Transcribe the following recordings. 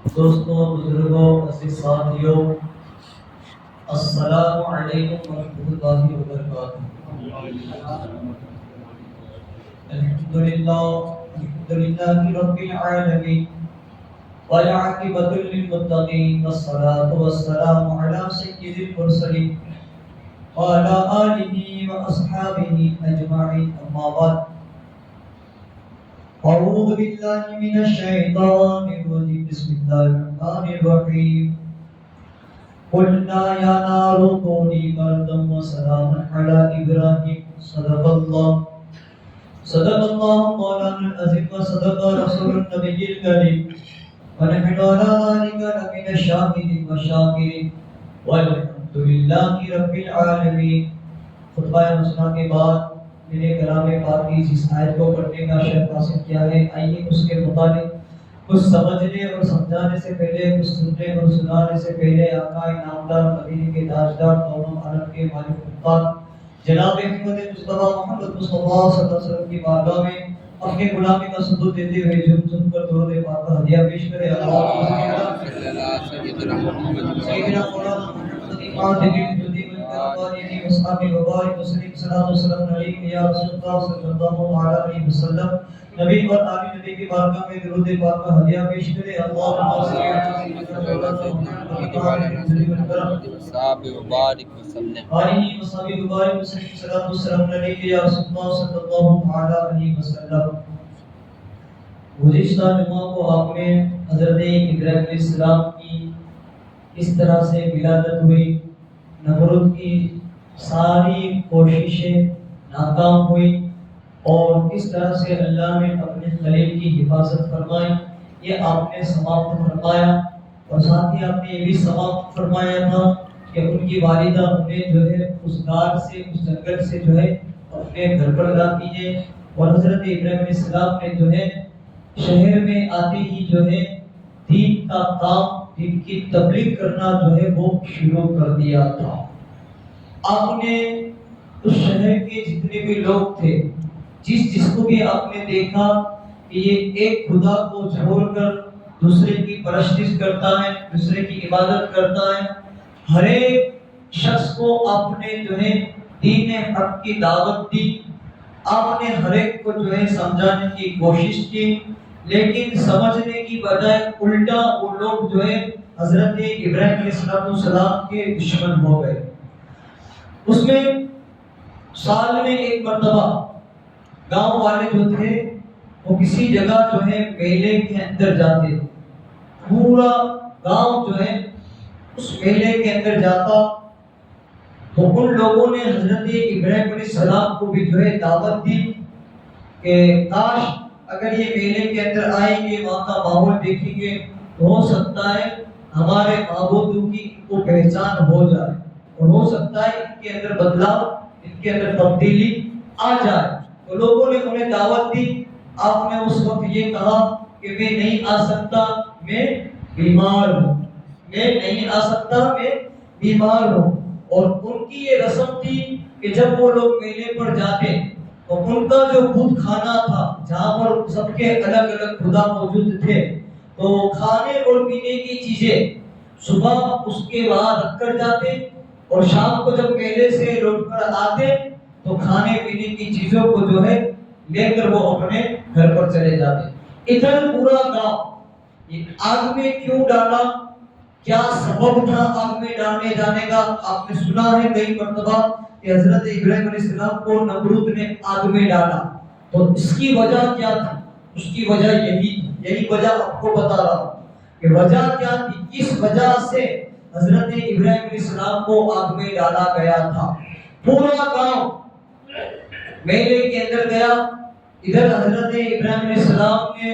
دوستوں، بزرگوں، عزیز ساتھیوں، السلام علیکم ورحمۃ اللہ وبرکاتہ۔ الحمدللہ رب العالمین والعاقبۃ للمتقین والصلاة والسلام علی سید المرسلین وعلی آلہ واصحابہ اجمعین، اما بعد۔ اعوذ باللہ من الشیطان الرجیم، بسم اللہ الرحمن الرحیم۔ قلنا یا نار کونی بردا وسلاما علی ابراہیم، صدق اللہ مولانا العظیم وصدق رسول النبی الکریم، ونحن علی ذلک لمن الشاہدین والشاکرین والحمد للہ رب العالمین۔ خطبہ مسنا کے بعد میرے کلام پاک کی جس آیت کو پڑھنے کا شرف حاصل کیا ہے، آئیے اس کے متعلق کچھ سمجھنے اور سمجھانے سے پہلے، کچھ سننے اور سنانے سے پہلے آقا انعامدار، مدینے کے تاجدار، دونوں عالم کے مالک مختار جناب حکمت مصطفیٰ محمد مصطفیٰ صلی اللہ علیہ وسلم کی بارگاہ میں اپنے غلامی کا ثبوت دیتے ہوئے جھوم کر درود پاک کا ہدیہ پیش کرے۔ اللہم صلی علی سیدنا محمد سیدنا مولانا محمد امام دین جدی والے وصحابہ وبارک وسلم، صلاۃ و سلام علیک یا رسول اللہ صلی اللہ علیہ وسلم۔ نبی اور آل نبی کی بارگاہ میں درود پاک کا ہدیہ پیش کرے۔ اللہم صلی علی سیدنا محمد وصحابہ وبارک وسلم۔ آلہ وصحابہ وبارک وسلم، صلاۃ و سلام علیک یا رسول اللہ صلی اللہ علیہ وسلم۔ گزشتہ جمعہ کو آپ نے حضرت ابراہیم علیہ السلام کی اس طرح سے ولادت ہوئی، نمرود کی ساری کوششیں ناکام ہوئی اور کس طرح سے اللہ نے اپنے خلیل کی حفاظت فرمائی، یہ آپ نے سماپت فرمایا۔ اور ساتھ ہی آپ نے یہ بھی سماپت فرمایا تھا کہ ان کی والدہ انہیں جو ہے اس غار سے، اس جنگل سے جو ہے اپنے گھر پر لاتی ہے، اور حضرت ابراہیم علیہ السلام نے جو ہے شہر میں آتے ہی جو ہے دین کا کام، دین کی تبلیغ کرنا جو ہے وہ شروع کر دیا تھا۔ آپ نے اس شہر کے جتنے بھی لوگ تھے، جس کو بھی آپ نے دیکھا کہ یہ ایک خدا کو چھوڑ کر دوسرے کی پرستش کرتا ہے، دوسرے کی عبادت کرتا ہے، ہر ایک شخص کو آپ نے جو ہے دین حق کی دعوت دی، آپ نے ہر ایک کو جو ہے سمجھانے کی کوشش کی، لیکن سمجھنے کی بجائے الٹا وہ لوگ جو ہے حضرت ابراہیم علیہ السلام کے دشمن ہو گئے۔ اس میں سال میں ایک مرتبہ گاؤں والے جو تھے وہ کسی جگہ جو ہے میلے کے اندر جاتے، پورا گاؤں جو ہے اس میلے کے اندر جاتا، تو ان لوگوں نے حضرت ابراہیم علیہ السلام کو بھی جو ہے دعوت دی کہ کاش اگر یہ میلے کے اندر آئیں گے، وہاں کا ماحول دیکھیں گے، تو ہو سکتا ہے ہمارے معبودوں کی ان کو پہچان ہو جائے، اور ہو سکتا ہے ان کے اندر بدلاؤ، ان کے اندر تبدیلی آ جائے۔ تو لوگوں نے انہیں دعوت دی۔ آپ نے اس وقت یہ کہا کہ میں نہیں آ سکتا، میں بیمار ہوں، میں نہیں آ سکتا، میں بیمار ہوں۔ اور ان کی یہ رسم تھی کہ جب وہ لوگ میلے پر جاتے تو ان کا جو بت خانہ تھا جہاں پر سب کے الگ الگ خدا موجود تھے، تو کھانے اور پینے کی چیزیں صبح اس کے بعد رکھ کر جاتے، اور شام کو جب میلے سے لوٹ کر آتے تو کھانے پینے کی چیزوں کو جو ہے لے کر وہ اپنے گھر پر چلے جاتے۔ ادھر پورا گاؤں یہ آگ میں کیوں ڈالا، کیا سبب تھا آگ میں ڈالنے جانے کا؟ آپ نے سنا ہے کئی مرتبہ کہ حضرت ابراہیم علیہ السلام کو نمرود نے آگ میں ڈالا، تو اس کی وجہ کیا تھی؟ اس کی وجہ یہی وجہ آپ کو بتا رہا ہوں کہ وجہ کیا تھی، کس وجہ سے حضرت ابراہیم علیہ السلام کو آگ میں ڈالا گیا تھا۔ پورا گاؤں میلے کے اندر گیا، ادھر حضرت ابراہیم علیہ السلام نے،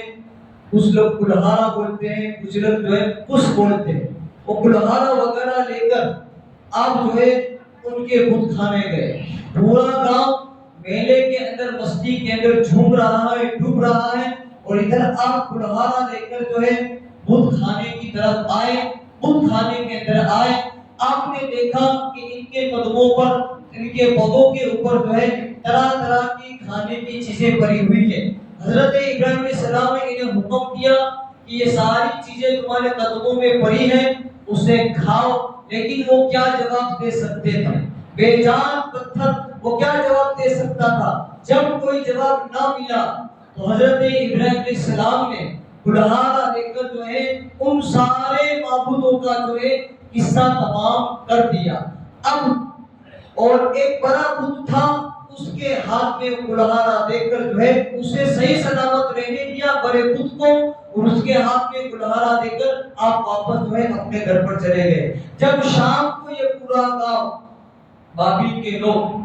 کچھ لوگ کلہارا بولتے ہیں، کچھ لوگ جو ہے کس بولتے ہیں، وہ کلہارا وغیرہ لے کر آپ جو ہے ان کے بت خانے گئے۔ پورا گاؤں میلے کے اندر، مستی کے اندر جھوم رہا ہے، ڈوب رہا ہے، اور ادھر آپ کلہارا لے کر جو ہے بت خانے کی طرف آئے۔ بت خانے کے اندر آئے، آپ نے دیکھا کہ ان کے قدموں پر، ان کے پودوں کے اوپر جو ہے طرح طرح کی کھانے کی چیزیں پڑی ہوئی ہیں۔ حضرت ابراہیم علیہ السلام نے انہیں حکم دیا کہ یہ ساری چیزیں تمہارے قدموں میں پڑی ہیں، اسے کھاؤ. لیکن وہ کیا جواب دے سکتے تھے؟ بے جان پتھر وہ کیا جواب دے سکتا تھا؟ جب کوئی جواب نہ ملا تو حضرت ابراہیم علیہ السلام نے کلہاڑا لے کر جو ہے ان سارے معبودوں کا جو ہے قصہ تمام کر دیا. اب اور ایک بڑا بت تھا، اس کے ہاتھ میں کلہاڑا دے کر جو ہے اسے صحیح سلامت رہنے دیا بڑے بت کو، اور اس کے ہاتھ میں کلہاڑا دے کر آپ واپس جو ہے اپنے گھر پر چلے گئے. جب شام کو یہ پورا گاؤں بابل کے لوگ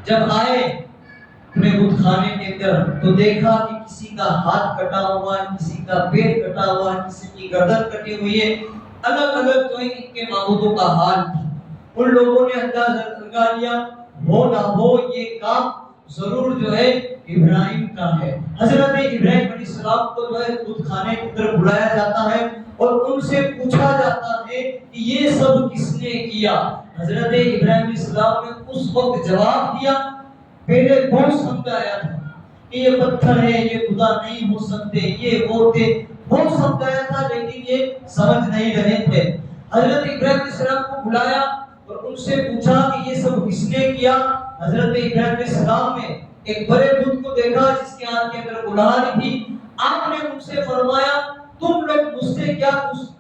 جب آئے اپنے بت خانے کے اندر تو دیکھا کہ کسی کا ہاتھ کٹا ہوا ہے، کسی کا پیر کٹا ہوا ہے، کسی کی گردن کٹی ہوئی ہے. الگ الگ جو ہے ان کے معبودوں کا حال تھا. ان لوگوں نے اندازہ لگا لیا ہو نہ ہو یہ کام ضرور جو ہے ابراہیم کا ہے. حضرت ابراہیم علیہ السلام کو جو ہے بت خانے کے اندر بلایا جاتا ہے اور ان سے پوچھا جاتا ہے کہ یہ سب کس نے کیا. حضرت ابراہیم علیہ السلام نے اس وقت جواب دیا. پہلے بہت سمجھایا تھا کہ یہ پتھر ہے، یہ خدا نہیں ہو سکتے، یہ وہ تھے، بہت سمجھایا تھا لیکن یہ سمجھ نہیں رہے تھے. حضرت ابراہیم علیہ السلام کو بلایا اور ان سے پوچھا کہ یہ سب کس نے کیا. حضرت ابراہیم علیہ السلام نے ایک بڑے بت کو دیکھا جس کے ہاتھ کے اندر کلہاڑی تھی. آپ نے ان سے فرمایا تم لوگ مجھ سے کیا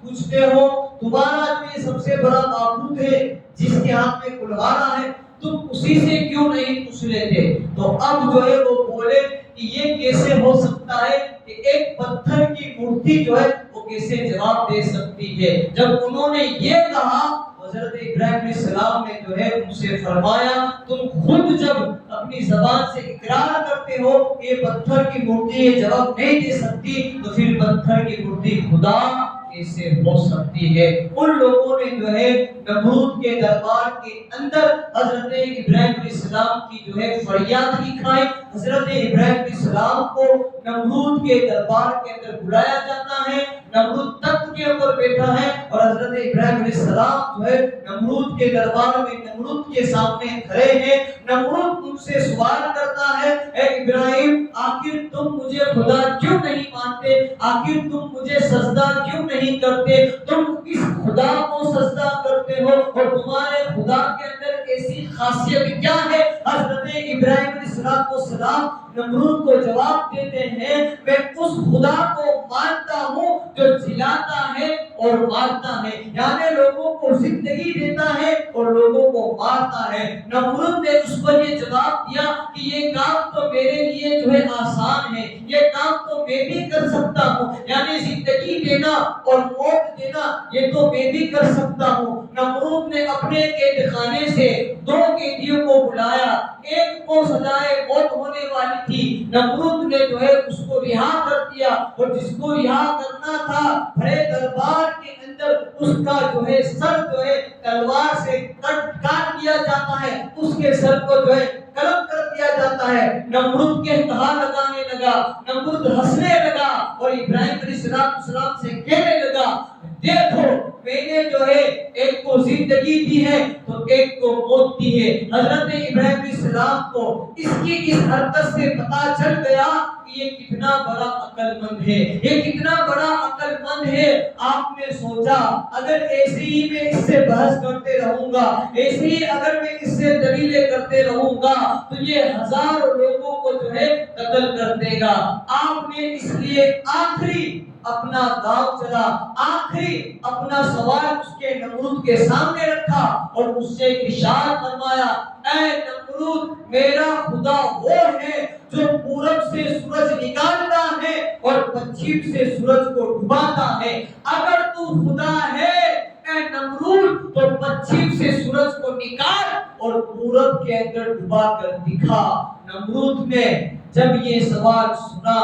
پوچھتے ہو؟ تمہارا جو یہ سب سے بڑا معبود ہے جس کے ہاتھ میں کلہاڑا ہے، تم اسی سے کیوں نہیں پوچھ لیتے؟ تو اب جو ہے وہ بولے کہ یہ کیسے ہو سکتا ہے کہ ایک پتھر کی مورتی جو ہے وہ کیسے جواب دے سکتی ہے؟ جب انہوں نے یہ کہا حضرت ابراہیم علیہ السلام نے جو ہے ان سے فرمایا تم خود جب اپنی زبان سے اقرار کرتے ہو کہ یہ پتھر کی مورتی یہ جواب نہیں دے سکتی تو پھر پتھر کی مورتی خدا کیسے ہو سکتی ہے؟ ان لوگوں نے جو ہے نمرود کے دربار کے اندر حضرت ابراہیم علیہ السلام کی جو ہے فریاد لکھائی. حضرت ابراہیم علیہ السلام کو نمرود کے دربار کے اندر بلایا جاتا ہے. نمرود تخت کے اوپر بیٹھا ہے اور حضرت ابراہیم علیہ السلام جو ہے نمرود کے دربار میں نمرود کے سامنے کھڑے ہیں. نمرود ان سے سوال کرتا ہے اے ابراہیم آخر تم مجھے خدا کیوں نہیں مانتے؟ آخر تم مجھے سجدہ کیوں نہیں کرتے؟ تم کس خدا کو سجدہ کرتے ہو اور تمہارے خدا کے اندر ایسی خاصیت کیا ہے؟ حضرت ابراہیم علیہ السلام نمرود کو جواب دیتے ہیں میں اس خدا کو مانتا ہوں جو جلاتا ہے اور مارتا ہے، یعنی لوگوں کو زندگی دیتا ہے اور لوگوں کو مارتا ہے. نمرود نے اس پر یہ جواب دیا کہ یہ کام تو میرے لیے جو ہے آسان ہے، یہ کام تو میں بھی کر سکتا ہوں، یعنی زندگی دینا اور موت دینا یہ تو میں بھی کر سکتا ہوں. نمرود نے اپنے قید خانے سے 2 قیدیوں کو بلایا، ایک کو سزائے موت ہونے والی تھی. نمرود نے جو ہے اس کو رہا کر دیا اور جس کو رہا کرنا تھا بڑے دربار کے اندر اس کا جو ہے سر جو ہے تلوار سے کاٹ دیا جاتا ہے، اس کے سر کو جو ہے قلم کر دیا جاتا ہے. نمرود کے کہا لگانے لگا، نمرود ہنسنے لگا اور ابراہیم علیہ السلام سے کہنے لگا دیکھو میں نے جو ہے ایک کو زندگی دی ہے تو ایک کو موت دی ہے. حضرت ابراہیم علیہ السلام کو اس کی اس حرکت سے پتا چل گیا کہ یہ کتنا بڑا عقل مند ہے، یہ کتنا بڑا عقل مند ہے. آپ نے سوچا اگر ایسے ہی میں اس سے بحث کرتے رہوں گا، ایسے ہی اگر میں اس سے دلیلیں کرتے رہوں گا تو یہ ہزاروں لوگوں کو جو ہے قتل کر دے گا. آپ نے اس لیے آخری اپنا داؤ چلا، آخری اپنا سوال اس کے نمرود کے سامنے رکھا اور اس سے ارشاد فرمایا اے نمرود میرا خدا وہ ہے جو پورب سے سورج نکالتا ہے اور پچھم سے سورج کو ڈباتا ہے. اگر تو خدا ہے اے نمرود تو پچھم سے سورج کو نکال اور پورب کے اندر ڈبا کر دکھا. نمرود نے جب یہ سوال سنا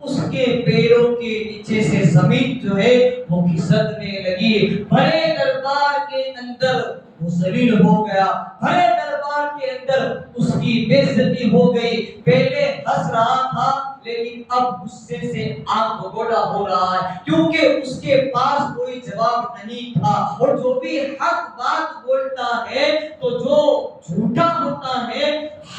اس کے پیروں کے نیچے سے زمین جو ہے وہ کھسکنے لگی. بڑے دربار کے اندر وہ ذلیل ہو گیا، بڑے دربار کے اندر اس کی بے عزتی ہو گئی. پہلے ہنس رہا تھا لیکن اب غصے سے آنکھ بگولا ہو رہا ہے کیونکہ اس کے پاس کوئی جواب نہیں تھا. اور جو بھی حق بات بولتا ہے تو جو جھوٹا ہوتا ہے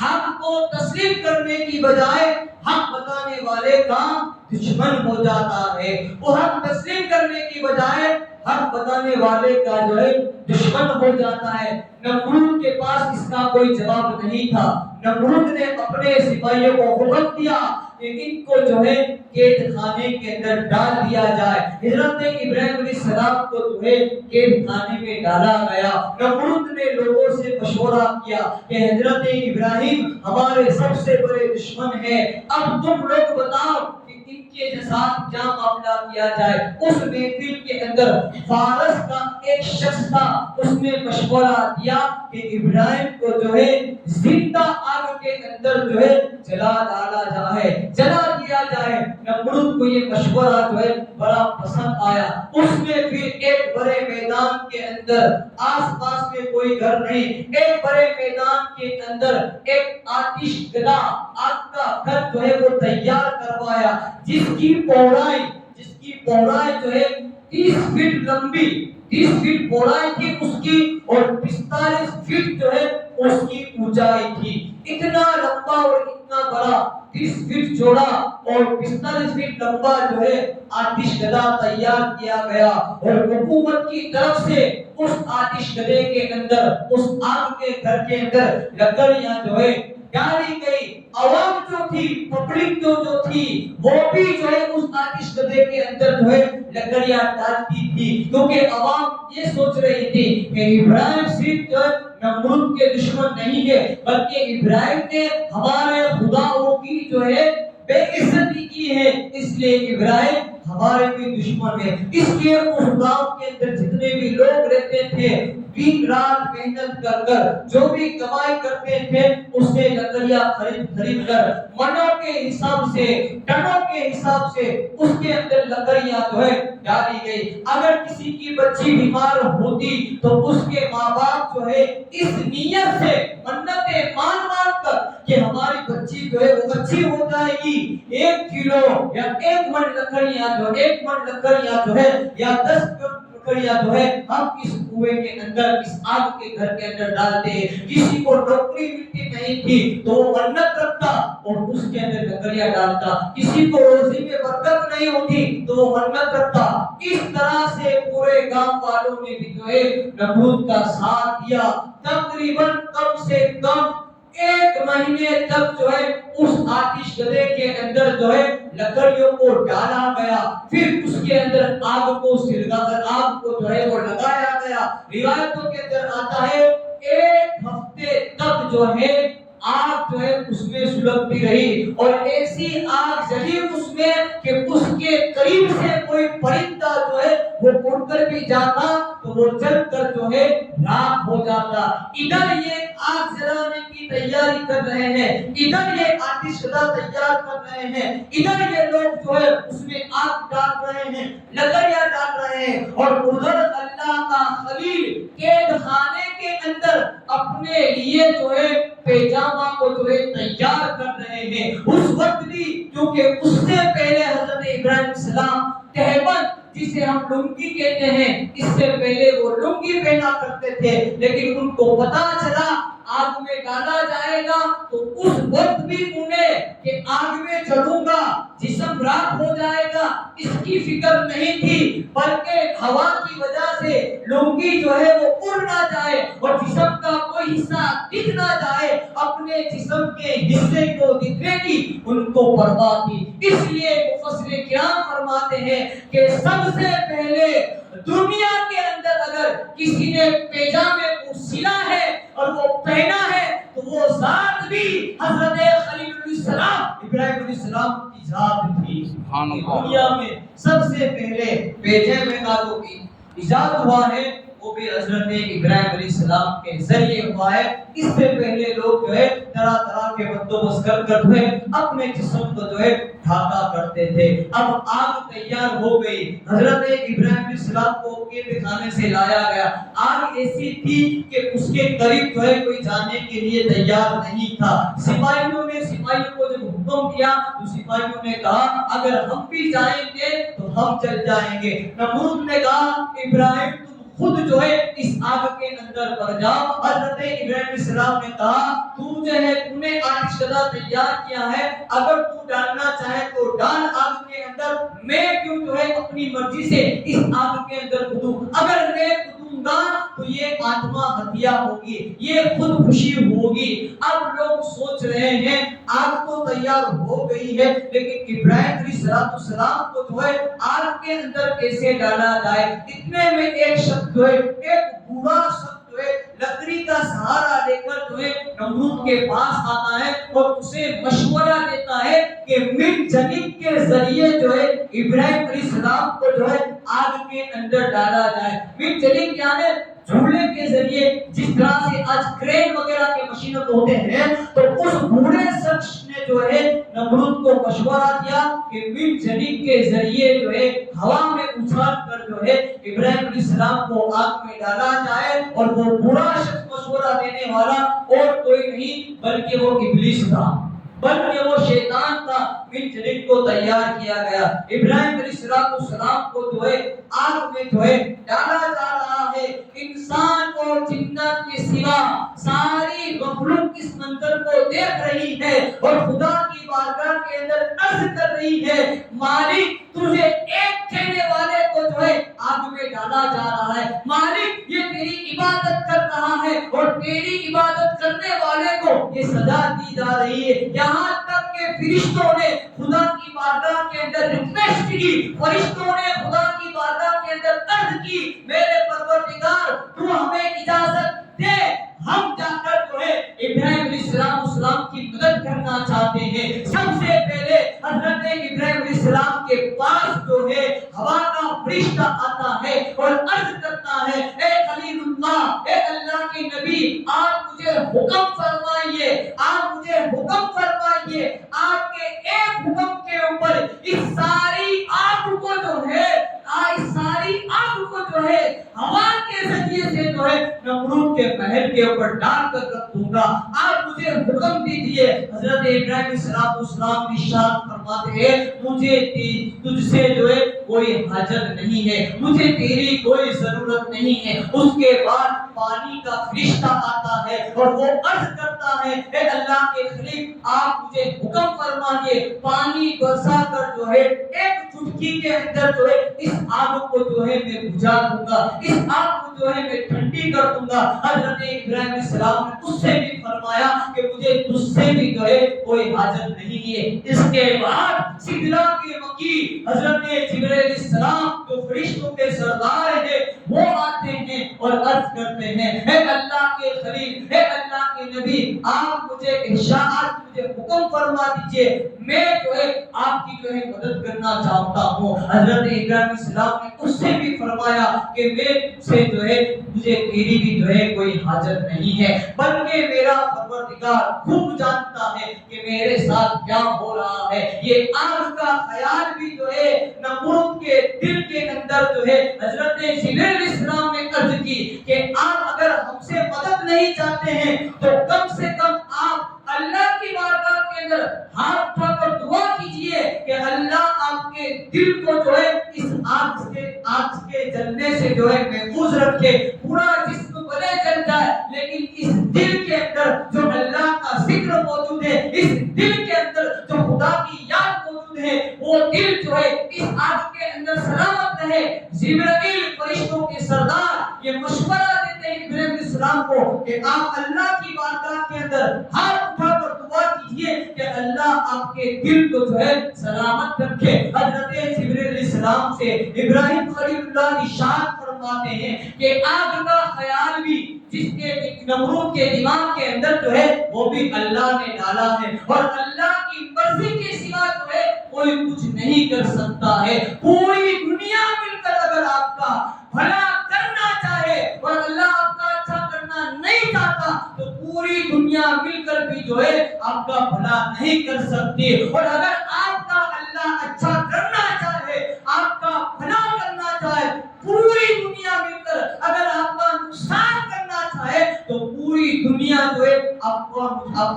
حق کو تسلیم کرنے کی بجائے حق بتانے والے کا دشمن ہو جاتا ہے. وہ حق تسلیم کرنے کی بجائے حق بتانے والے کا جو ہے دشمن ہو جاتا ہے. نمرود کے پاس اس کا کوئی جواب نہیں تھا. نمرود نے اپنے سپاہیوں کو حکم دیا کہ ان کو جو ہے قید خانے کے اندر ڈال دیا جائے. حضرت ابراہیم علیہ السلام کو جو ہے قید خانے میں ڈالا گیا. نمرود نے لوگوں سے مشورہ کیا کہ حضرت ابراہیم ہمارے سب سے بڑے دشمن ہیں, اب تم لوگ بتاؤ کہ ان کے ساتھ کیا معاملہ کیا جائے. اس محفل کے اندر فارس کا ایک شخص تھا, اس نے مشورہ دیا کہ ابراہیم کو جو ہے زندہ آگ کے اندر جو ہے جلا ڈالا جائے, جلا دیا جائے. نمرود کو یہ مشورہ جو ہے بڑا پسند آیا. اس نے پھر ایک بڑے میدان کے اندر, آس پاس میں کوئی گھر نہیں, ایک بڑے میدان کے اندر ایک آتش زدہ آگ کا گھر جو ہے وہ تیار کروایا, جس کی پوڑائی جو ہے 30 فٹ لمبی, 30 فٹ پوڑائی تھی اس کی, اور 45 فٹ جو ہے اس کی اونچائی تھی. اتنا لمبا اور اتنا بڑا 30 فٹ چوڑا اور 45 فٹ لمبا جو ہے آتش گدہ تیار کیا گیا, اور حکومت کی طرف سے اس آتش گدے کے اندر, اس آگ کے گھر کے اندر لکڑیاں جو ہے ڈالی گئی. عوام جو تھی, پبلک جو تھی, وہ بھی جو ہے اس آتش گدے کے اندر جو ہے لکڑیاں ڈالتی تھی, کیونکہ عوام یہ سوچ رہی تھی کہ ابراہیم صرف جو نمرود کے دشمن نہیں ہے, بلکہ ابراہیم نے ہمارے خداؤں کی جو ہے بے عزتی کی ہے, اس لیے ابراہیم ہمارے بھی دشمن ہے. اس لیے اس گاؤں کے اندر جتنے بھی لوگ رہتے تھے, دن رات محنت کر کر جو بھی کمائی کرتے تھے, اس سے لکڑیاں خرید کر منوں کے حساب سے, ٹنوں کے حساب سے اس کے اندر لکڑیاں جو ہے ڈالی گئی. اگر کسی کی بچی بیمار ہوتی تو اس کے ماں باپ جو ہے اس نیت سے منتیں مان کر کہ ہماری بچی جو ہے وہ اچھی ہو جائے گی, 1 کلو یا 1 من لکڑیاں جو ہے یا 10 لکڑیاں جو ہے ہم اس کنویں کے اندر, اس آگ کے گھر کے اندر ڈالتے ہیں. کسی کو نوکری ملتی نہیں تھی تو وہ منت رکھتا اور اس کے اندر لکڑیاں ڈالتا. کسی کو روزی میں برکت نہیں ہوتی تو وہ منت رکھتا. اس طرح سے پورے گاؤں والوں نے بھی جو ہے نمرود کا ساتھ دیا. تقریباً کم سے کم 1 مہینے تک جو ہے اس آتش گدے کے اندر جو ہے لکڑیوں کو ڈالا گیا. پھر اس کے اندر آگ کو جو ہے وہ لگایا گیا. روایتوں کے اندر آتا ہے 1 ہفتے تک جو ہے آگ جو ہے اس میں سلگتی رہی, اور ایسی آگ جلی اس میں کہ اس کے قریب سے کوئی پرندہ جو ہے وہ اڑ کر بھی جاتا تو وہ جل کر جو ہے راکھ ہو جاتا. ادھر یہ آگ جلانے کی تیاری کر رہے ہیں, ادھر یہ آتش زدہ تیار کر رہے ہیں, ادھر یہ لوگ جو ہے اس میں آگ ڈال رہے ہیں, لکڑیاں ڈال رہے ہیں, اور ادھر اللہ کا خلیل قید خانے کے اندر اپنے لیے جو ہے پیجامہ کو جو ہے تیار کر رہے ہیں. اس وقت بھی کیونکہ اس سے پہلے حضرت ابراہیم السلام تہبند جسے ہم لنگی کہتے ہیں, اس سے پہلے وہ لنگی پہنا کرتے تھے, لیکن ان کو پتا چلا آگ میں ڈالا جائے گا تو اس وقت بھی انہیں کہ آگ میں جلوں گا, جسم راکھ ہو جائے گا, اس کی فکر نہیں تھی, بلکہ ہوا کی وجہ سے لنگی جو ہے وہ اڑ نہ جائے اور جسم کا کوئی حصہ دکھ نہ جائے, اپنے جسم کے حصے کو دکھنے کی ان کو پرواہ تھی. اس لیے مفسر کرام فرماتے ہیں کہ سب سے پہلے دنیا کے اندر اگر کسی نے پیجامے کو سلا ہے اور وہ پہنا ہے تو وہ ذات بھی حضرت خلیل علیہ السلام ابراہیم علیہ السلام کی ذات تھی. دنیا میں سب سے پہلے پیجامے کا جو ایجاد ہوا ہے وہ بھی حضرت ابراہیم علیہ السلام کے ذریعے ہوا ہے. اس سے پہلے لوگ جو ہے طرح طرح کے بندوبست کر ہوئے اپنے جسم کو جو ہے ڈھاکا کرتے تھے. اب آگ تیار ہو گئی, حضرت ابراہیم علیہ السلام کو قید خانے سے لایا گیا. آگ ایسی تھی کہ اس کے قریب جو ہے کوئی جانے کے لیے تیار نہیں تھا. سپاہیوں کو جب حکم دیا تو سپاہیوں نے کہا اگر ہم بھی جائیں گے تو ہم جل جائیں گے. نمرود نے کہا ابراہیم تم خود جو ہے اس آگ کے اندر پڑ جاؤ۔ حضرت ابراہیم علیہ السلام نے کہا تو جو ہے تو نے آتش کدا تیار کیا ہے، اگر تو ڈالنا چاہے تو ڈال آگ کے اندر، میں کیوں جو ہے اپنی مرضی سے اس آگ کے اندر کودوں، اگر میں کودوں گا تو یہ آتما ہتیا ہوگی، یہ خود خوشی ہوگی۔ اب لوگ سوچ رہے ہیں آگ تو تیار ہو گئی ہے، لیکن ابراہیم علیہ السلام کو جو ہے آگ کے اندر کیسے ڈالا جائے؟ اتنے میں ایک شخص جو ہے، ایک بوڑھا شخص جو ہے لکڑی کا سہارا لے کر جو ہے نمرود کے پاس آتا ہے اور اسے مشورہ دیتا ہے کہ من جنیب کے ذریعے جو ہے ابراہیم علیہ السلام کو جو ہے آگ کے اندر ڈالا جائے۔ من جنیب یعنی جھولے کے ذریعے، جس طرح سے آج کرین وغیرہ کے مشینوں ہوتے ہیں، تو اس بوڑھے شخص نے جو ہے نمرود کو مشورہ دیا کہ من جنیب کے ذریعے جو ہے ہوا میں اچھال کر جو ہے ابراہیم علیہ السلام کو آگ میں ڈالا جائے، اور وہ بوڑھا شخص مشورہ دینے والا اور کوئی نہیں بلکہ وہ ابلیس تھا، بلکہ وہ شیطان تھا۔ من جنیب کو تیار کیا گیا، ابراہیم علیہ السلام کو جو ہے آگ میں جو ہے ڈالا جا رہا ہے۔ انسان اور جنات کے سوا ساری مخلوق اس منظر کو دیکھ رہی ہے اور خدا کی بارگاہ کے اندر عرض کر رہی ہے مالک تجھے ایک کہنے والے کو جو ہے آگ میں ڈالا جا رہا ہے، مالک یہ تیری عبادت کر رہا ہے اور تیری عبادت کرنے والے کو یہ سزا دی جا رہی ہے۔ یہاں تک کہ فرشتوں نے خدا کی بارگاہ کے اندر ریکویسٹ کی، فرشتوں نے خدا کی بارگاہ کے اندر عرض کی میرے پروردگار تو ہمیں اجازت دے، ہم جا کر جو ہے ابراہیم علیہ السلام کی مدد کرنا چاہتے ہیں۔ سب سے پہلے حضرت ابراہیم علیہ السلام کے پاس جو ہے ہوا کا فرشتہ آتا ہے اور عرض کرتا ہے اے خلیل اللہ، اے اللہ کے نبی، آپ مجھے حکم فرمائیے، آپ مجھے حکم فرمائیے، آپ کے ایک حکم کے اوپر اس ساری آگ کو جو ہے ہوا کے ذریعے سے جو ہے نمرود کے محل کے اوپر ڈال کر رکھ دوں گا، آپ مجھے حکم دیجیے۔ حضرت ابراہیم علیہ السلام ارشاد فرماتے ہیں مجھے تجھ سے جو ہے کوئی حاجت نہیں ہے، مجھے تیری کوئی ضرورت نہیں ہے۔ اس کے بعد پانی کا فرشتہ آتا ہے اور وہ عرض کرتا ہے اے اللہ کے خلیل آپ مجھے حکم فرمائیے، پانی برسا کر جو ہے ایک چٹکی کے اندر جو ہے اس آگ کو جو ہے میں بجھا دوں گا، اس آگ کو جو ہے میں ٹھنڈی کر دوں گا۔ حضرت ابراہیم علیہ السلام نے اس سے بھی فرمایا کہ مجھے تجھ سے بھی جو ہے کوئی حاجت نہیں ہے۔ اس کے بعد سدرہ کے مکی حضرت جبرائیل علیہ السلام جو فرشتوں کے سردار ہیں وہ آتے ہیں اور عرض کرتے ہیں اے اللہ کے خلیل، اے اللہ کے نبی، آپ مجھے ارشاد مجھے حکم فرما دیجئے، میں جو ہے آپ کی جو ہے مدد کرنا چاہتا ہوں۔ حضرت ابراہیم علیہ السلام نے اس سے بھی فرمایا کہ میں سے جو ہے مجھے تیری بھی جو ہے کوئی حاجت نہیں ہے، بلکہ میرا پروردگار خوب جانتا ہے کہ میرے ساتھ کیا ہو رہا ہے۔ یہ آگ کا خیال بھی جو ہے نمرود کے دل کے اندر جو ہے حضرت جبرائیل علیہ السلام نے عرض کی کہ آپ اگر ہم سے مدد نہیں چاہتے ہیں تو کم سے کم آپ اللہ کی بارگاہ کے اندر ہاتھ اٹھا کر دعا کیجئے کہ اللہ آپ کے دل کو جو ہے اس آگ کے جلنے سے جو ہے محفوظ رکھے، پورا جسم بھلے جل جائے لیکن اس دل کے اندر جو اللہ کا ذکر موجود ہے، اس دل کے اندر جو خدا کی یاد موجود ہے، وہ دل جو ہے اس آگ کے اندر سلامت رہے۔ جبرائیل فرشتوں کے سردار یہ مشورہ دیتے ہیں ابراہیم علیہ السلام کو کہ آپ اللہ کی بارگاہ کے اندر ہاتھ اٹھا کر دعا کیجئے کہ اللہ آپ کے دل کو جو ہے سلامت رکھے۔ حضرت جبرائیل علیہ السلام سے ابراہیم خلیل اللہ ارشاد فرماتے ہیں کہ آگ کا خیال بھی جس کے نمرود کے دماغ کے اندر جو ہے وہ بھی اللہ نے ڈالا ہے، اور اللہ کی مرضی کے سوا جو ہے کوئی کچھ نہیں کر سکتا ہے۔ پوری دنیا مل کر اگر آپ کا بھلا کرنا چاہے اور اللہ آپ کا اچھا کرنا نہیں چاہتا تو پوری دنیا مل کر بھی جو ہے آپ کا بھلا نہیں کر سکتی، اور اگر آپ کا اللہ اچھا کرنا چاہے، آپ کا بھلا کرنا چاہے، پوری دنیا مل کر اگر آپ کا نقصان کرنا چاہے تو پوری دنیا جو ہے آپ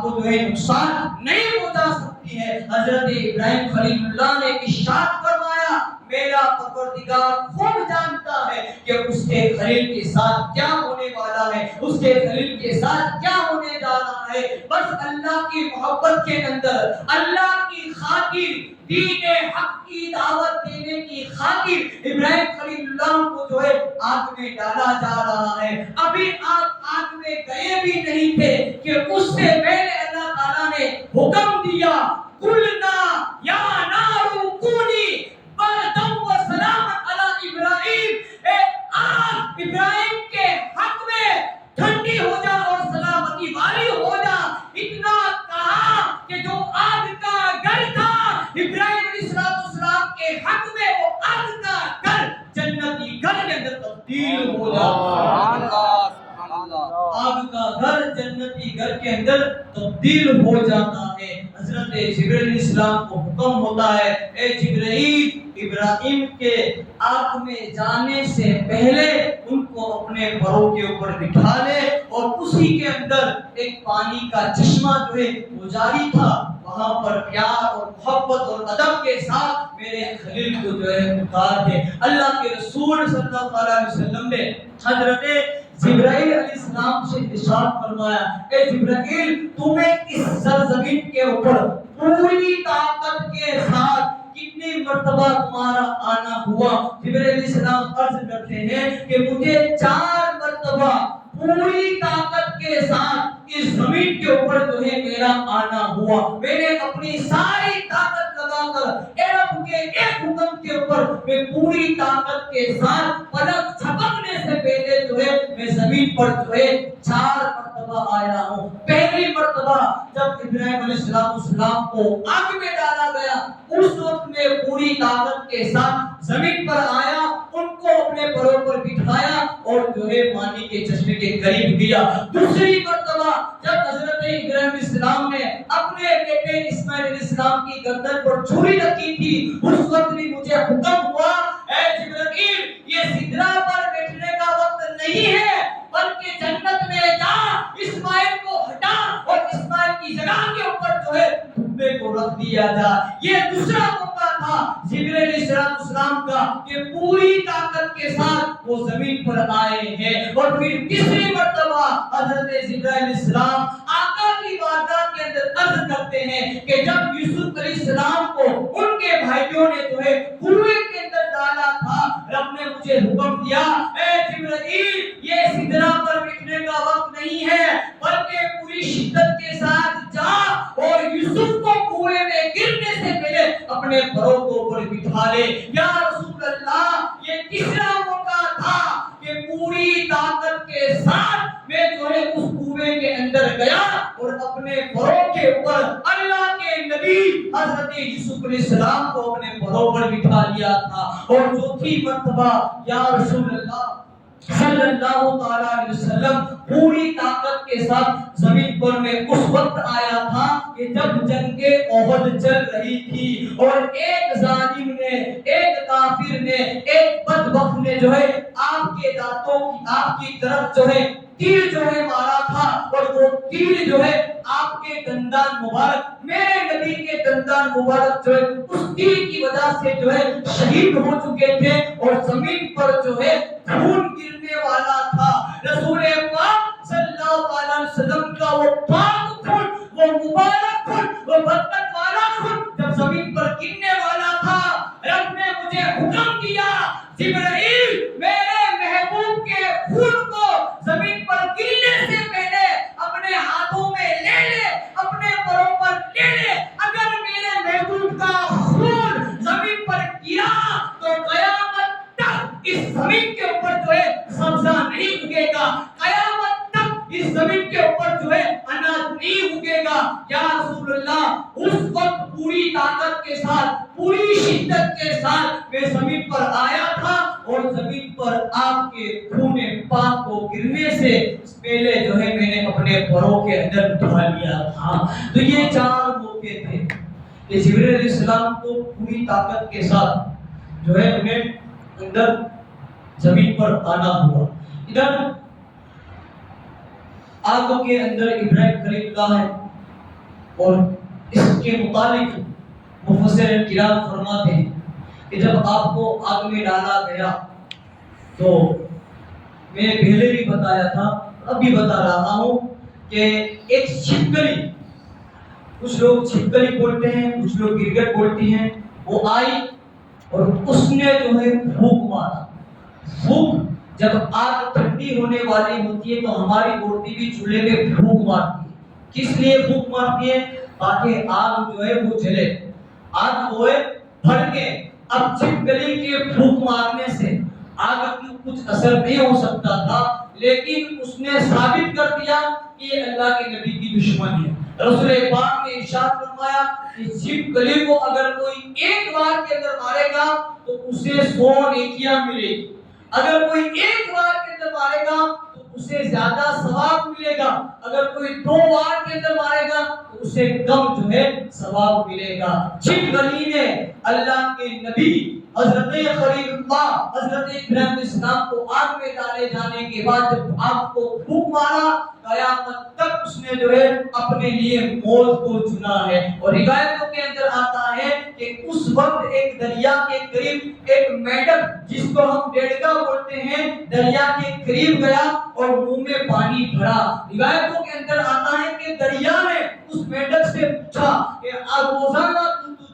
کو جو ہے نقصان نہیں پہنچا سکتی ہے۔ حضرت ابراہیم خلیل اللہ نے ارشاد فرمایا میرا پروردگار خوب جانتا ہے کہ اس کے خلیل کے ساتھ کیا ہونے والا ہے، اس کے خلیل کے ساتھ کیا ہونے جا رہا ہے۔ بس اللہ کی محبت کے اندر، اللہ کی خاطر، دین حق کی دعوت دینے کی خاطر ابراہیم خلیل اللہ کو جو ہے آگ میں ڈالا جا رہا ہے۔ ابھی آپ آگ میں گئے بھی نہیں تھے کہ اس سے پہلے اللہ تعالیٰ نے حکم دیا، قلنا یا نار کونی بردم و سلام علی ابراہیم، اے آگ ابراہیم کے حق میں ٹھنڈی ہو جا اور سلامتی والی ہو جا۔ اتنا کہا کہ جو آگ کا گھر تھا ابراہیم علیہ السلام کے حق میں، وہ آگ کا گھر جنتی گھر کے اندر تبدیل ہو جاتا ہے۔ آگ کا گھر جنتی گھر کے اندر تبدیل ہو جاتا ہے۔ حضرت جبرائیل علیہ السلام کو حکم ہوتا ہے، اے جبرائیل، ابراہیم کے آگ میں جانے سے پہلے ان کو اپنے پروں کے اوپر بٹھا لے، اور اسی کے اندر ایک پانی کا چشمہ جو ہے وہ جاری تھا، وہاں پر پیار اور محبت اور ادب کے ساتھ میرے خلیل کو جو ہے اتار دے۔ اللہ کے رسول صلی اللہ علیہ وسلم نے حضرت جبرائیل علیہ السلام سے ارشاد فرمایا، اے جبرائیل، تمہیں اس سرزمین کے اوپر پوری طاقت کے ساتھ کتنی مرتبہ تمہارا آنا ہوا؟ جبرائیل علیہ السلام عرض کرتے ہیں کہ مجھے 4 مرتبہ پوری طاقت کے ساتھ اس زمین کے اوپر جو ہے میرا آنا ہوا۔ میں نے اپنی ساری طاقت لگا کر رب کے ایک حکم کے اوپر میں پوری طاقت کے ساتھ پلک جھپکنے سے پہلے جو ہے میں زمین پر جو ہے 4 مرتبہ آیا ہوں۔ پہلی مرتبہ جب ابراہیم علیہ السلام کو آگ میں ڈالا گیا، اس وقت میں پوری طاقت کے ساتھ زمین پر آیا، ان کو اپنے پروں پر بٹھایا اور جو ہے پانی کے چشمے کے قریب گیا۔ دوسری مرتبہ جب حضرت ابراہیم علیہ السلام نے اپنے بیٹے اسماعیل علیہ السلام کی گردن پر چھری رکھی تھی، اس وقت بھی مجھے حکم ہوا، اے جبرائیل، یہ سدرہ پر بیٹھنے کا وقت نہیں ہے، بلکہ جنت میں جا، اسماعیل کو ہٹا اور اسماعیل کی جگہ کے اوپر جو ہے دھبے کو رکھ دیا جا۔ یہ دوسرا موقع تھا جبرائیل علیہ السلام کا کہ پوری طاقت کے ساتھ وہ زمین پر آئے ہیں۔ اور پھر تیسری مرتبہ حضرت جبرائیل علیہ السلام آقا کی بارگاہ کے اندر عرض کرتے ہیں کہ جب یوسف علیہ السلام کو ان کے بھائیوں نے جو ہے کنویں کے اندر ڈالا تھا، رب نے مجھے حکم دیا، اے جبرائیل، یہ سدرہ پر بیٹھنے کا وقت نہیں ہے، بلکہ پوری شدت کے ساتھ جا اور یوسف کو کنویں میں گرنے سے پہلے اپنے پروں کو اوپر بٹھا لے۔ یا رسول اللہ، یہ تیسرا موقع تھا کہ پوری طاقت کے ساتھ میں جو ہے اس کنویں کے اندر گیا اور اپنے پروں کے اوپر اللہ کے نبی حضرت یوسف علیہ السلام کو اپنے پروں پر بٹھا لیا تھا۔ اور چوتھی مرتبہ یا رسول اللہ صلی اللہ تعالی علیہ وسلم پوری طاقت کے ساتھ زمین پر میں اس وقت آیا تھا کہ جب جنگ احد چل رہی تھی اور ایک ظالم نے، ایک کافر نے، ایک بدبخت نے جو ہے آپ کے دانتوں کی، آپ کی طرف جو ہے تیر جو ہے مارا تھا، اور وہ تیر جو ہے آپ کے دندان مبارک، میرے نبی کے دندان مبارک جو ہے اس تیر کی وجہ سے جو ہے شہید ہو چکے تھے، اور زمین پر جو ہے خون گرنے والا تھا۔ رسول پاک صلی اللہ علیہ وسلم کا وہ پاک خون، وہ مبارک خون، وہ برکت والا خون جب زمین پر گرنے والا تھا، رب نے مجھے حکم دیا، جبرائیل، میرے محبوب کے خون کو زمین پر گرنے سے پہلے اپنے ہاتھوں میں لے لے، اپنے پروں پر لے لے۔ اگر میرے محبوب کا خون زمین پر گرا تو قیامت تک اس زمین کے اوپر جو ہے سبزہ نہیں اگے گا، قیامت تک اس زمین کے اوپر جو ہے اناج نہیں اگے گا۔ یا رسول اللہ، اس وقت پوری طاقت کے ساتھ، پوری شدت کے ساتھ میں زمین پر آیا تھا، اور زمین پر آپ کے خون پاک کو گرنے سے پہلے جو ہے میں نے اپنے پروں کے اندر اٹھا لیا تھا۔ تو یہ 4 موقع تھے کہ جبرائیل علیہ السلام کو پوری طاقت کے ساتھ جو ہے انہیں اندر زمین پر آنا ہوا۔ ادھر آگ کے اندر ابراہیم خلیل اللہ ہے، اور اس کے متعلق مفسرین کرام فرماتے ہیں کہ جب آپ کو آگ میں ڈالا گیا تو میں پہلے بھی بتایا تھا، اب بھی بتا رہا ہوں کہ ایک چھپکلی، کچھ لوگ چھپکلی بولتے ہیں، کچھ لوگ گرگٹ بولتی ہیں، وہ آئی اور اس نے جو ہے پھونک مارا. پھونک، جب آگ ٹھنڈی ہونے والی ہوتی ہے تو ہماری عورتیں بھی چولہے میں پھونک مارتی ہے. کس لیے پھونک مارتی ہے؟ تاکہ آگ جو ہے وہ جلے، آگ وہ بھڑکے. اب چھپکلی کے پھونک مارنے سے آگ کی کچھ اثر نہیں ہو سکتا تھا، لیکن اس نے ثابت کر دیا کہ یہ اللہ کے نبی کی دشمنی ہے. رسول پاک نے ارشاد فرمایا کہ چھپکلی کو اگر کوئی ایک بار کے اندر مارے گا تو اسے 100 نیکیاں ملے گی. اگر کوئی ایک بار کے اندر مارے گا تو اسے زیادہ ثواب ملے گا. اگر کوئی 2 بار کے اندر مارے گا تو اسے کم جو ہے ثواب ملے گا. چھپکلی نے اللہ کے نبی حضرت خلیل اللہ حضرت ابراہیم علیہ السلام کو آگ میں ڈالے جانے کے بعد جب آگ کو پھونک مارا، قیامت تک اس نے جو ہے اپنے لیے موت کو چنا ہے. اور روایتوں کے اندر آتا ہے کہ اس وقت ایک دریا کے قریب ایک میڈک جس کو ہم ڈیڑکا بولتے ہیں، دریا کے قریب گیا اور منہ میں پانی بھرا. روایتوں کے اندر آتا ہے کہ دریا نے اس میڈک سے پوچھا کہ روزانہ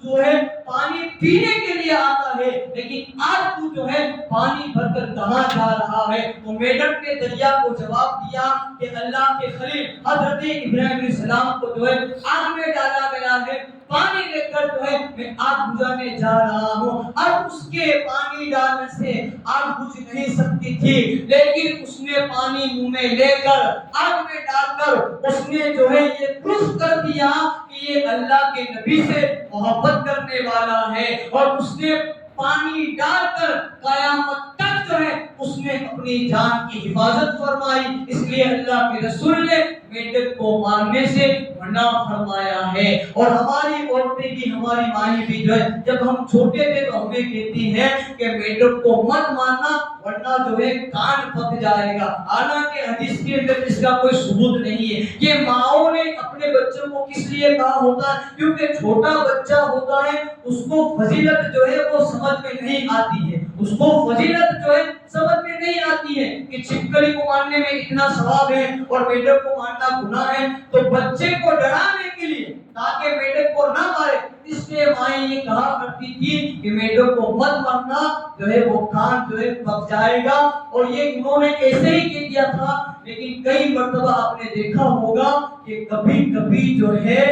جو ہے پانی پینے کے لیے آتا ہے، لیکن آج تو جو ہے پانی بھر کر کہاں جا رہا ہے؟ تو میڈک نے دریا کو جواب دیا کہ اللہ کے خلیل حضرت ابراہیم علیہ السلام کو جو ہے آگ میں ڈالا گیا ہے، پانی لے کر جو ہے میں آگ بجھانے جا رہا ہوں. اب اس کے پانی ڈالنے سے آگ بجھ نہیں سکتی تھی، لیکن اس نے پانی منہ میں لے کر آگ میں ڈال کر اس نے جو ہے یہ پروف کر دیا کہ یہ اللہ کے نبی سے محبت کرنے والا ہے. اور اس نے پانی ڈال کر قیامت تک جو ہے اس نے اپنی جان کی حفاظت فرمائی. اس لیے اللہ کے رسول نے میڈک کو مارنے سے منع فرمایا ہے. اور ہماری عورتیں بھی، ہماری مائیں بھی جو ہے جب ہم چھوٹے تھے تو ہمیں کہتی ہیں کہ میڈک کو مت مارنا ورنہ جو ہے کان پک جائے گا. حالانکہ حدیث کے اندر اس کا کوئی ثبوت نہیں ہے. یہ ماؤں نے اپنے بچوں کو کس لیے کہا ہوتا ہے؟ کیونکہ چھوٹا بچہ ہوتا ہے، اس کو فضیلت جو ہے وہ سمجھ میں نہیں آتی ہے، اس کو فضیلت جو ہے سمجھ میں نہیں آتی ہے کہ چھپکلی کو مارنے میں اتنا ثواب ہے اور میڈک کو مارنا گناہ ہے. تو بچے کو ڈرانے کے لیے تاکہ میڈک کو نہ مارے، اس لیے مائیں یہ کہا کرتی تھی کہ میڈک کو مت مارنا، جو ہے وہ کان جو ہے پک جائے گا. اور یہ انہوں نے ایسے ہی کہہ دیا تھا، لیکن کئی مرتبہ آپ نے دیکھا ہوگا کہ کبھی کبھی جو ہے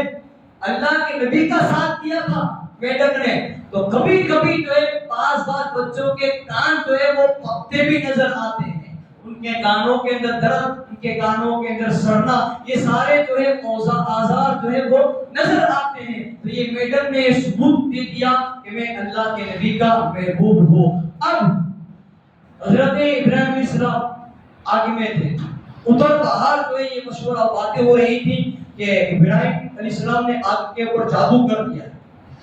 اللہ کے نبی کا ساتھ دیا تھا میڈک نے، تو کبھی کبھی جو ہے بعض بچوں کے کان جو ہے وہ پکتے بھی نظر آتے ہیں. ان کے کانوں کے اندر درد، ان کے کانوں کے اندر سڑنا، یہ سارے جو ہے آزار جو ہے وہ نظر آتے ہیں. تو یہ میڈک نے ثبوت دے دیا کہ میں اللہ کے نبی کا محبوب ہوں. اب حضرت ابراہیم علیہ السلام آگے میں تھے، ادھر باہر جو ہے یہ مشورہ باتیں ہو رہی تھی کہ ابراہیم علیہ السلام نے آگ کے اوپر جادو کر دیا،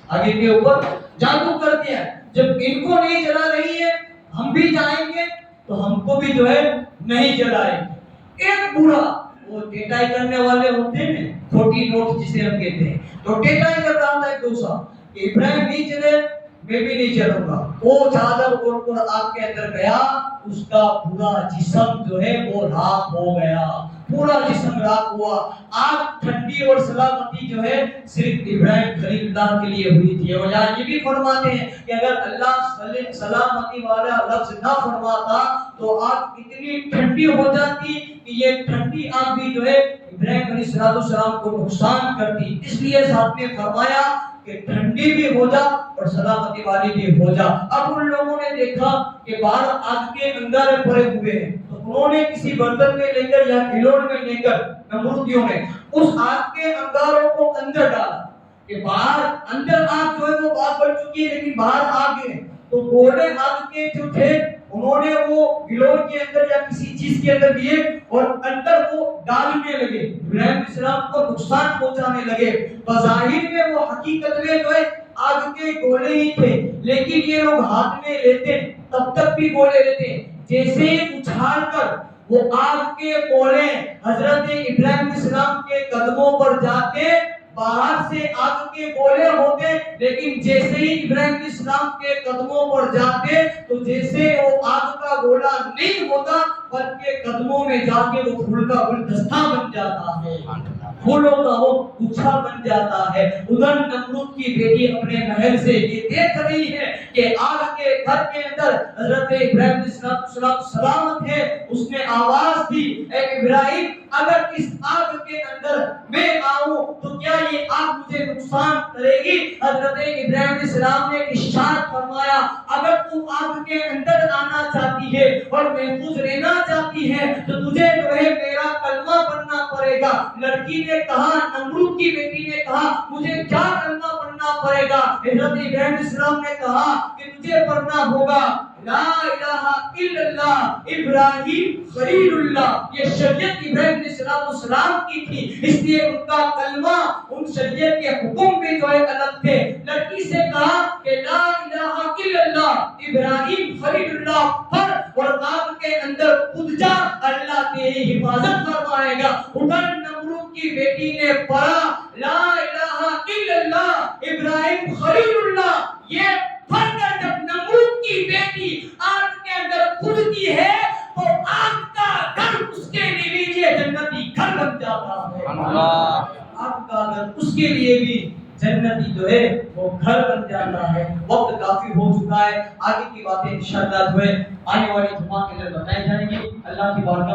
آگے کے اوپر جادو کر دیا. جب ان کو نہیں جلا رہی ہے، ہم بھی جائیں گے تو ہم کو بھی جو ہے نہیں جلائیں گے. ایک بوڑھا، وہ ٹیٹائی کرنے والے ہوتے ہیں، کھوٹی نوٹ جسے ہم کہتے ہیں، تو ٹیٹائی کر رہا تھا ایک دوسرا کہ ابراہیم نہیں چلے میں بھی نہیں چلوں گا. وہ چادر اوڑھ کر آگ کے اندر گیا، اس کا پورا جسم جو ہے وہ راکھ ہو گیا، پورا جسم راکھ ہوا. آگ ٹھنڈی اور سلامتی جو ہے صرف ابراہیم خلیل اللہ کے لیے ہوئی تھی. اور یہاں یہ بھی فرماتے ہیں کہ اگر اللہ سلامتی والا لفظ نہ فرماتا تو آگ اتنی ٹھنڈی ہو جاتی کہ یہ ٹھنڈی آگ بھی جو ہے ابراہیم علیہ السلام کو نقصان کرتی. اس لیے ساتھ میں فرمایا کہ ٹھنڈی بھی ہو جا اور سلامتی والی بھی ہو جا. اب ان لوگوں نے دیکھا کہ باہر آگ کے انگارے پڑے ہوئے ہیں، تو انہوں نے کسی برتن میں لے کر یا گھلوڑ میں لے کر نمرودیوں نے اس آگ کے انگاروں کو اندر ڈالا کہ باہر اندر آگ جو ہے وہ باہر بڑھ چکی ہے لیکن باہر آگ ہے. تو گولے آگ کے جو تھے انہوں نے وہ گلوڑ کے اندر یا کسی چیز کے اندر دیے اور اندر وہ ڈالنے لگے، ابراہیم علیہ السلام کو نقصان پہنچانے لگے. بظاہر میں وہ حقیقت میں جو ہے آگ کے گولے ہی تھے، لیکن یہ لوگ ہاتھ میں لیتے تب تک بھی گولے لیتے، جیسے اچھال کر وہ آگ کے گولے حضرت ابراہیم علیہ السلام کے قدموں پر جاتے، باہر سے آگ کے گولے ہوتے، لیکن جیسے ہی ابراہیم علیہ السلام کے قدموں پر جاتے تو جیسے وہ آگ کا گولا بڑا نہیں ہوتا بلکہ قدموں میں جا کے وہ پھول کا گلدستہ بن جاتا ہے، پھولوں کا وہ گچھا بن جاتا ہے۔ ادھر نمرود کی بیٹی اپنے محل سے یہ دیکھ رہی ہے کہ آگ کے گھر کے اندر حضرت ابراہیم علیہ السلام سلامت ہے۔ اس نے آواز دی، اے ابراہیم اگر اس آگ کے اندر میں آؤں تو کیا یہ آگ مجھے نقصان کرے گی؟ حضرت ابراہیم علیہ السلام نے ارشاد فرمایا اگر تو آگ کے اندر آنا چاہتی ہے اور محفوظ رہنا چاہتی ہے تو تجھے جو ہے میرا کلمہ پڑھنا پڑے گا۔ لڑکی نے کہا، نمرود کی بیٹی نے کہا مجھے کیا کلمہ پڑھنا پڑے گا؟ حضرت ابراہیم علیہ السلام نے کہا کہ تجھے پڑھنا ہوگا لا الہ الا اللہ ابراہیم خلیل اللہ۔ یہ شریعت ابراہیم علیہ السلام کی تھی، اس لیے ان کا کلمہ ان شریعت کے حکم بھی جو ہے الگ تھے۔ لڑکی سے کہا کہ لا الہ الا اللہ ابراہیم خلیل اللہ پڑھ اور آگ کے اندر کود جا، اللہ تیری حفاظت فرمائے گا۔ ادھر نمرود کی بیٹی نے پڑھا لا الہ الا اللہ ابراہیم خلیل اللہ، یہ پڑھ کر جب نمرود کی بیٹی آگ کے اندر کودتی ہے تو آگ کا گھر اس کے لیے جنتی گھر بن جاتا ہے۔ آگ کا گھر اس کے لیے بھی جنتی جو ہے وہ گھر بن جاتا ہے۔ وقت کافی ہو چکا ہے، آگے کی باتیں انشاءاللہ جو ہے آنے والی جمعہ کے لیے بتائی جائیں گی۔ اللہ کی بارگاہ